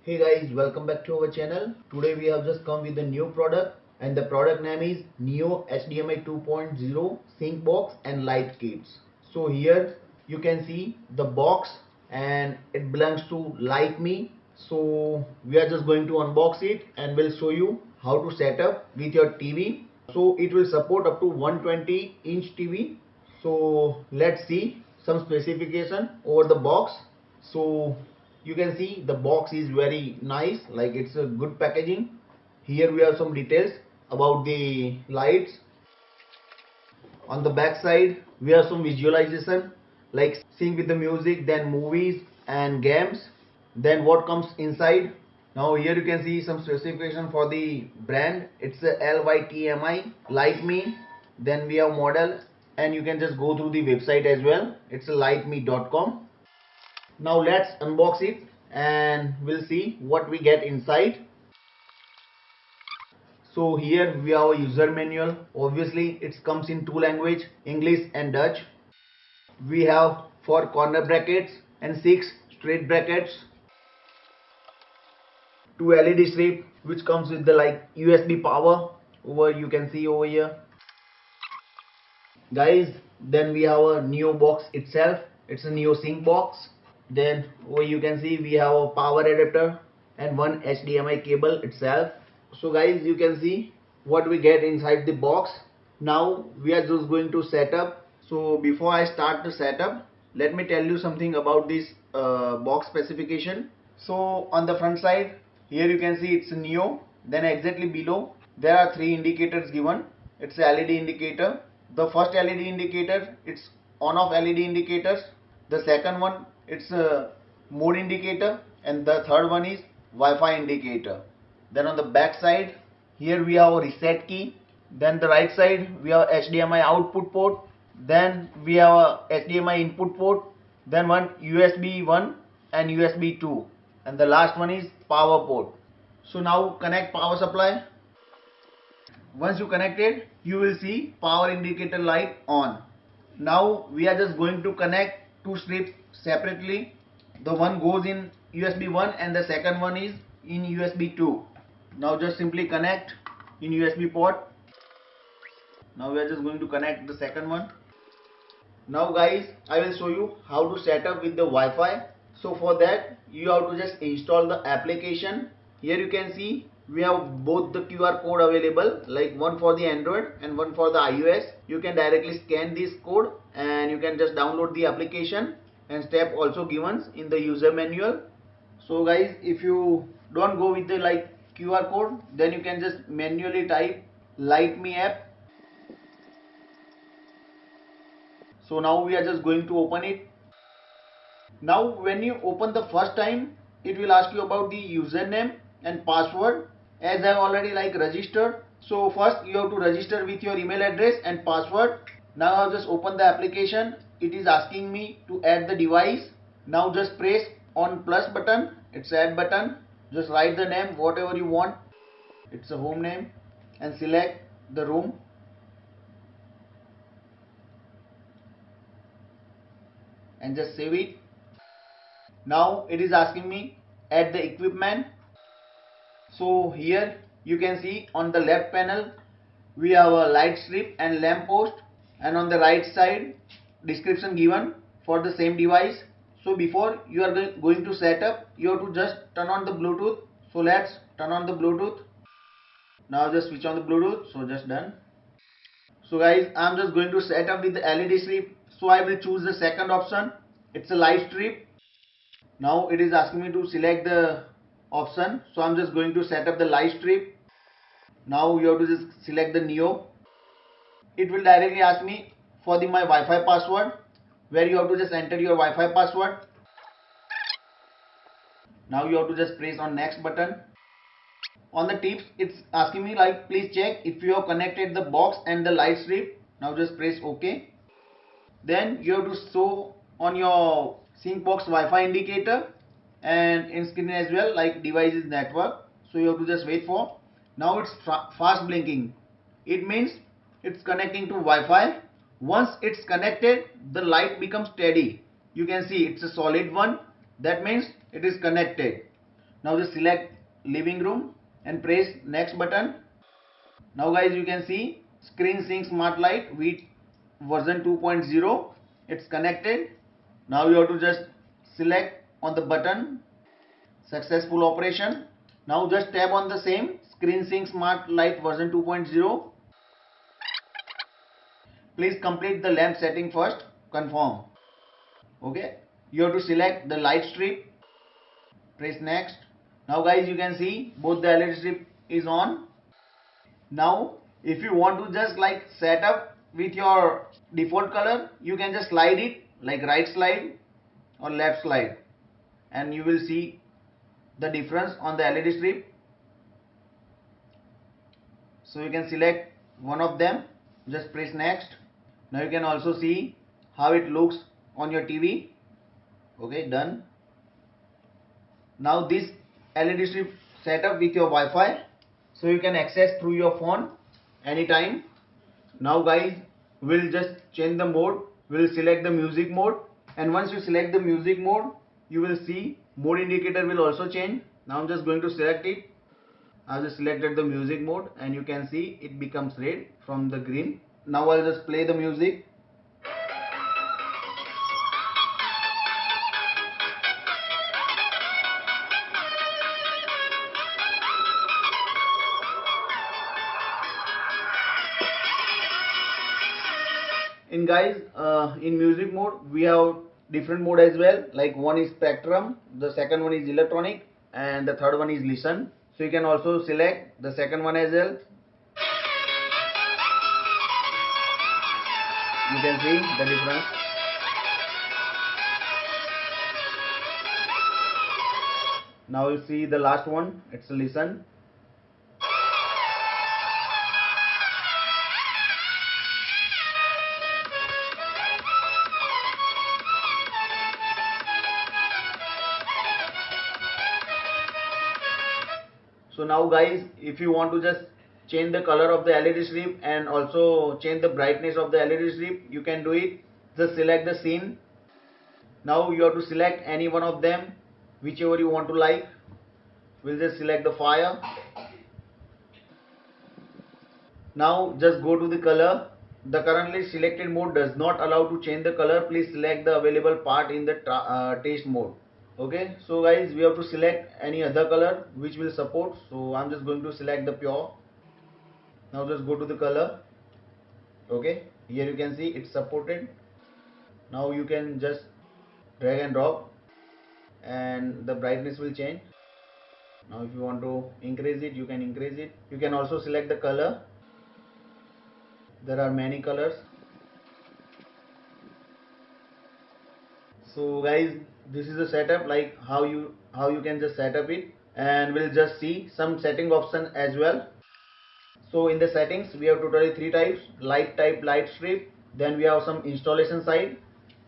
Hey guys, welcome back to our channel. Today we have just come with a new product and the product name is Neo HDMI 2.0 Sync Box and Light Kits. So here you can see the box and it belongs to Lytmi. So we are just going to unbox it and we'll show you how to set up with your TV. So it will support up to 120-inch TV. So let's see some specification over the box. So you can see the box is very nice, like it's a good packaging. Here we have some details about the lights. On the back side we have some visualization like sync with the music, then movies and games, then what comes inside. Now here you can see some specification for the brand. It's a Lytmi, Lytmi. Then we have model and you can just go through the website as well. It's a lytmi.com. Now let's unbox it and we'll see what we get inside. So here we have a user manual. Obviously it comes in two languages, English and Dutch. We have 4 corner brackets and 6 straight brackets. 2 LED strip which comes with the like USB power over, you can see over here. Guys, then we have a Neo box itself. It's a Neo sync box. Then over you can see we have a power adapter and one HDMI cable itself. So guys, you can see what we get inside the box. Now we are just going to set up. So before I start the setup, let me tell you something about this box specification. So on the front side here you can see it's a Neo. Then exactly below there are 3 indicators given. It's a LED indicator. The first LED indicator, it's on off LED indicators. The second one, it's a mode indicator, and the third one is Wi-Fi indicator. Then on the back side here we have a reset key. Then the right side we have HDMI output port. Then we have a HDMI input port. Then one USB 1 and USB 2, and the last one is power port. So now connect power supply. Once you connect it, you will see power indicator light on. Now we are just going to connect two strips separately. The one goes in USB 1 and the second one is in USB 2. Now just simply connect in USB port. Now we are just going to connect the second one. Now guys, I will show you how to set up with the Wi-Fi. So for that you have to just install the application. Here you can see we have both the QR code available, like one for the Android and one for the iOS. You can directly scan this code and you can just download the application, and step also given in the user manual. So guys, if you don't go with the like QR code, then you can just manually type Lytmi app. So now we are just going to open it. Now when you open the first time, it will ask you about the username and password. As I have already like registered, so first you have to register with your email address and password. Now I have just opened the application. It is asking me to add the device. Now just press on plus button. It's add button. Just write the name whatever you want. It's a home name, and select the room. And just save it. Now it is asking me add the equipment. So here you can see on the left panel we have a light strip and lamp post, and on the right side description given for the same device. So before you are going to set up, you have to just turn on the Bluetooth. So let's turn on the Bluetooth. Now just switch on the Bluetooth. So just done. So guys, I'm just going to set up with the LED strip. So I will choose the second option. It's a light strip. Now it is asking me to select the option. So I'm just going to set up the light strip. Now you have to just select the Neo. It will directly ask me for my Wi-Fi password, where you have to just enter your Wi-Fi password. Now you have to just press on next button. On the tips it's asking me like please check if you have connected the box and the light strip. Now just press OK. Then you have to show on your sync box Wi-Fi indicator and in screen as well like devices network. So you have to just wait for. Now it's fast blinking. It means it's connecting to Wi-Fi. Once it's connected, the light becomes steady. You can see it's a solid one. That means it is connected. Now just select living room and press next button. Now guys, you can see screen sync smart light with version 2.0. It's connected. Now you have to just select on the button successful operation. Now just tap on the same screen sync smart light version 2.0. Please complete the lamp setting first. Confirm. Okay. You have to select the light strip. Press next. Now guys, you can see both the LED strip is on. Now if you want to just like set up with your default color, you can just slide it like right slide or left slide, and you will see the difference on the LED strip. So you can select one of them, just press next. Now you can also see how it looks on your TV. Okay, done. Now this LED strip set up with your Wi-Fi, so you can access through your phone anytime. Now guys, we'll just change the mode. We'll select the music mode, and once you select the music mode, you will see mode indicator will also change. Now I'm just going to select it. I've just selected the music mode, and you can see it becomes red from the green. Now I'll just play the music. In guys, in music mode we have different mode as well, like one is spectrum, the second one is electronic, and the third one is listen. So you can also select the second one as well. You can see the difference. Now you see the last one, it's listen. So now guys, if you want to just change the color of the LED strip and also change the brightness of the LED strip, you can do it. Just select the scene. Now you have to select any one of them, whichever you want to like. We'll just select the fire. Now just go to the color. The currently selected mode does not allow to change the color. Please select the available part in the test mode. Okay, so guys, we have to select any other color which will support. So I'm just going to select the pure. Now just go to the color. Okay, here you can see it's supported. Now you can just drag and drop, and the brightness will change. Now if you want to increase it, you can increase it. You can also select the color. There are many colors. So guys, this is the setup, like how you can just set up it, and we'll just see some setting option as well. So in the settings we have totally three types: light type, light strip. Then we have some installation side,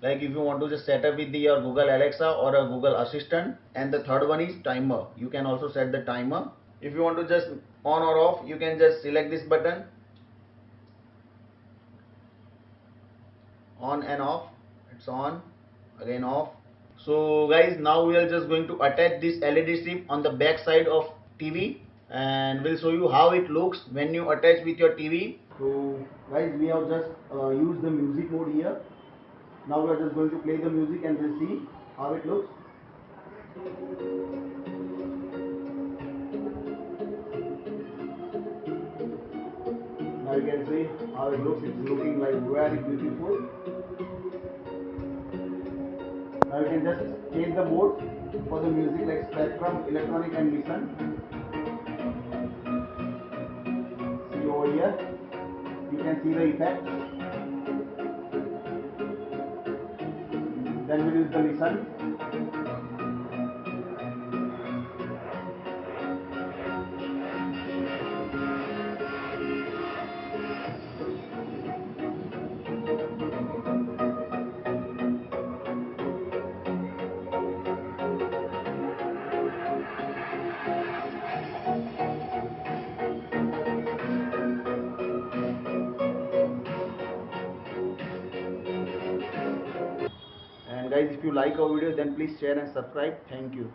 like if you want to just set up with your Google Alexa or a Google Assistant. And the third one is timer. You can also set the timer. If you want to just on or off, you can just select this button, on and off. It's on, again off. So guys, now we are just going to attach this LED strip on the back side of TV, and we'll show you how it looks when you attach with your TV. So guys, we have just used the music mode here. Now we are just going to play the music and we'll see how it looks. Now you can see how it looks. It's looking like very beautiful. Now you can just change the mode for the music, like spectrum, electronic, and listen. See over here, you can see the effect. Then we use the listen. And guys, if you like our video, then please share and subscribe. Thank you.